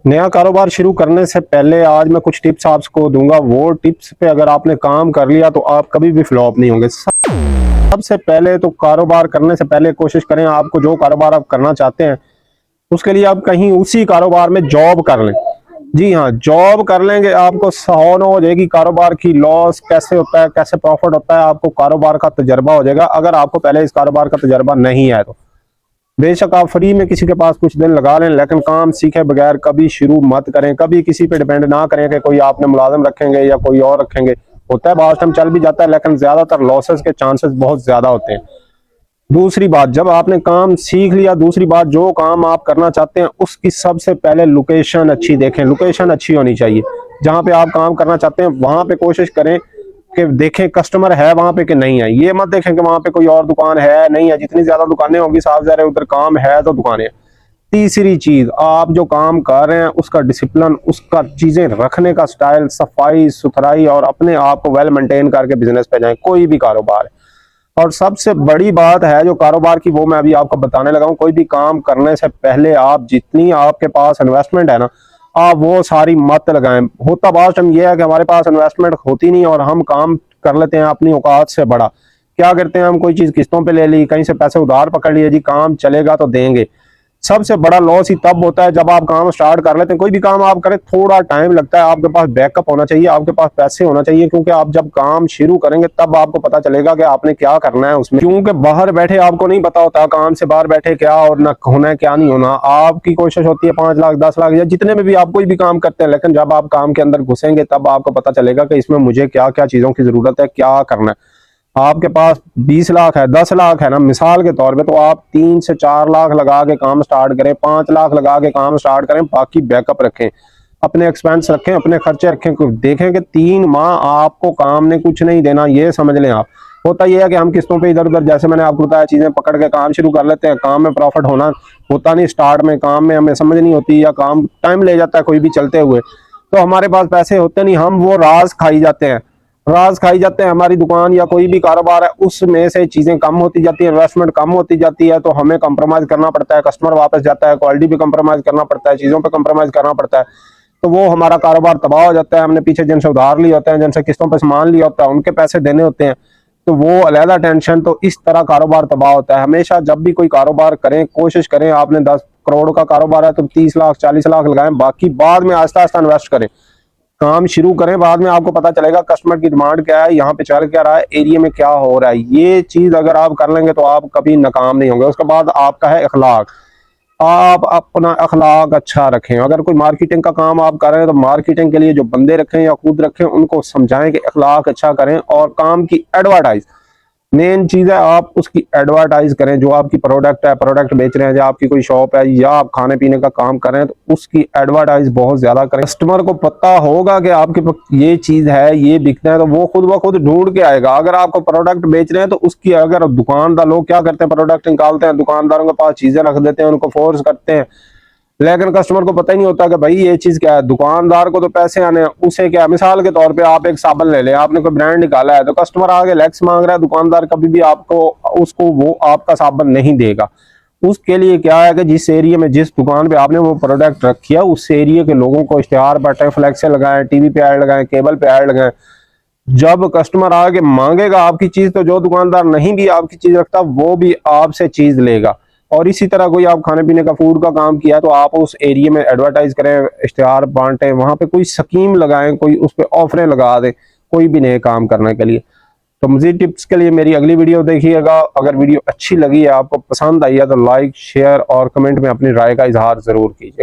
नया कारोबार शुरू करने से पहले आज मैं कुछ टिप्स आपको दूंगा। वो टिप्स पे अगर आपने काम कर लिया तो आप कभी भी फ्लॉप नहीं होंगे। सबसे पहले तो कारोबार करने से पहले कोशिश करें, आपको जो कारोबार आप करना चाहते हैं उसके लिए आप कहीं उसी कारोबार में जॉब कर लें। जी हाँ, जॉब कर लेंगे आपको सौन हो जाएगी कारोबार की, लॉस कैसे होता है कैसे प्रॉफिट होता है, आपको कारोबार का तजर्बा हो जाएगा। अगर आपको पहले इस कारोबार का तजर्बा नहीं है तो बेशक आप फ्री में किसी के पास कुछ दिन लगा लें, लेकिन काम सीखे बगैर कभी शुरू मत करें। कभी किसी पे डिपेंड ना करें कि कोई आपने मुलाजिम रखेंगे या कोई और रखेंगे। होता है बहुत टाइम चल भी जाता है, लेकिन ज्यादातर लॉसेस के चांसेस बहुत ज्यादा होते हैं। दूसरी बात, जब आपने काम सीख लिया, दूसरी बात जो काम आप करना चाहते हैं उसकी सबसे पहले लोकेशन अच्छी देखें। लोकेशन अच्छी होनी चाहिए। जहां पे आप काम करना चाहते हैं वहां पे कोशिश करें कि देखें कस्टमर है वहां पे कि नहीं है। ये मत देखें कि वहां पे कोई और दुकान है नहीं है। जितनी ज्यादा दुकानें होंगी साफ ज़ाहिर है उधर काम है तो दुकानें। तीसरी चीज, आप जो काम कर रहे हैं उसका डिसिप्लिन, उसका चीजें रखने का स्टाइल, सफाई सुथराई और अपने आप को वेल मेंटेन करके बिजनेस पे जाएं, कोई भी कारोबार है। और सबसे बड़ी बात है जो कारोबार की, वो मैं अभी आपको बताने लगा हूं। कोई भी काम करने से पहले आप जितनी आपके पास इन्वेस्टमेंट है ना, आप वो सारी मत लगाएं। होता बहुत टाइम ये है कि हमारे पास इन्वेस्टमेंट होती नहीं और हम काम कर लेते हैं अपनी औकात से बड़ा। क्या करते हैं, हम कोई चीज किस्तों पे ले ली, कहीं से पैसे उधार पकड़ लिए, जी काम चलेगा तो देंगे। सबसे बड़ा लॉस ही तब होता है जब आप काम स्टार्ट कर लेते हैं। कोई भी काम आप करें थोड़ा टाइम लगता है, आपके पास बैकअप होना चाहिए, आपके पास पैसे होना चाहिए, क्योंकि आप जब काम शुरू करेंगे तब आपको पता चलेगा कि आपने क्या करना है उसमें। क्योंकि बाहर बैठे आपको नहीं पता होता काम से बाहर बैठे क्या और ना होना है क्या नहीं होना। आपकी कोशिश होती है 5 लाख 10 लाख या जितने में भी आप कोई भी काम करते हैं, लेकिन जब आप काम के अंदर घुसेंगे तब आपको पता चलेगा कि इसमें मुझे क्या क्या चीजों की जरूरत है, क्या करना है। आपके पास 20 लाख है 10 लाख है ना, मिसाल के तौर पे, तो आप 3 से 4 लाख लगा के काम स्टार्ट करें, 5 लाख लगा के काम स्टार्ट करें। बाकी बैकअप रखें, अपने एक्सपेंस रखें, अपने खर्चे रखें। देखें कि 3 माह आपको काम ने कुछ नहीं देना, ये समझ लें आप। होता यह है कि हम किस्तों पे इधर उधर, जैसे मैंने आपको बताया, चीजें पकड़ के काम शुरू कर लेते हैं। काम में प्रॉफिट होना होता नहीं स्टार्ट में, काम में हमें समझ नहीं होती या काम टाइम ले जाता है कोई भी चलते हुए, तो हमारे पास पैसे होते नहीं, हम वो राज खाई जाते हैं। राज खाई जाते हैं। हमारी दुकान या कोई भी कारोबार है उसमें से चीजें कम होती जाती है, इन्वेस्टमेंट कम होती जाती है, तो हमें कंप्रोमाइज करना पड़ता है। कस्टमर वापस जाता है, क्वालिटी पे कंप्रोमाइज करना पड़ता है, चीजों पे कंप्रोमाइज करना पड़ता है, तो वो हमारा कारोबार तबाह हो जाता है। हमने पीछे जिनसे उधार लिए होते हैं, जिनसे किस्तों पे सामान लिया होता है, उनके पैसे देने होते हैं, तो वो अलहदा टेंशन। तो इस तरह कारोबार तबाह होता है। हमेशा जब भी कोई कारोबार करें, कोशिश करें, आपने 10 करोड़ का कारोबार है तो 30 लाख 40 लाख लगाएं, बाकी बाद में आहिस्ता आहिस्ता इन्वेस्ट करें। काम शुरू करें, बाद में आपको पता चलेगा कस्टमर की डिमांड क्या है, यहाँ पे चल क्या रहा है, एरिया में क्या हो रहा है। ये चीज अगर आप कर लेंगे तो आप कभी नाकाम नहीं होंगे। उसके बाद आपका है अखलाक। आप अपना अखलाक अच्छा रखें। अगर कोई मार्केटिंग का काम आप कर रहे हैं तो मार्केटिंग के लिए जो बंदे रखें या खुद रखें, उनको समझाएं कि अखलाक अच्छा करें। और काम की एडवर्टाइज, मेन चीज है, आप उसकी एडवर्टाइज करें। जो आपकी प्रोडक्ट है, प्रोडक्ट बेच रहे हैं, या आपकी कोई शॉप है, या आप खाने पीने का काम कर रहे हैं, तो उसकी एडवर्टाइज बहुत ज्यादा करें। कस्टमर को पता होगा कि आपके पास ये चीज है, ये बिकता है, तो वो खुद ब खुद ढूंढ के आएगा। अगर आपको प्रोडक्ट बेच रहे हैं तो उसकी, अगर दुकानदार, लोग क्या करते हैं, प्रोडक्ट निकालते हैं, दुकानदारों के पास चीजें रख देते हैं, उनको फोर्स करते हैं, लेकिन कस्टमर को पता ही नहीं होता कि भाई ये चीज क्या है। दुकानदार को तो पैसे आने हैं, उसे क्या, मिसाल के तौर पे आप एक साबुन ले लें, आपने कोई ब्रांड निकाला है तो कस्टमर आगे लेक्स मांग रहा है, दुकानदार कभी भी आपको उसको वो आपका साबुन नहीं देगा। उसके लिए क्या है कि जिस एरिया में, जिस दुकान पे आपने वो प्रोडक्ट रखी है, उस एरिया के लोगों को इश्तेहार बटे, फ्लैक्स लगाएं, टीवी पे ऐड लगाएं, केबल पे ऐड लगाएं। जब कस्टमर आगे मांगेगा आपकी चीज, तो जो दुकानदार नहीं भी आपकी चीज रखता वो भी आपसे चीज लेगा। और इसी तरह कोई आप खाने पीने का, फूड का काम किया तो आप उस एरिया में एडवर्टाइज करें, इश्तेहार बांटें, वहां पे कोई स्कीम लगाएं, कोई उस पर ऑफरें लगा दें, कोई भी नए काम करने के लिए। तो मजीद टिप्स के लिए मेरी अगली वीडियो देखिएगा। अगर वीडियो अच्छी लगी है, आपको पसंद आई है, तो लाइक शेयर और कमेंट में अपनी राय का इजहार जरूर कीजिएगा।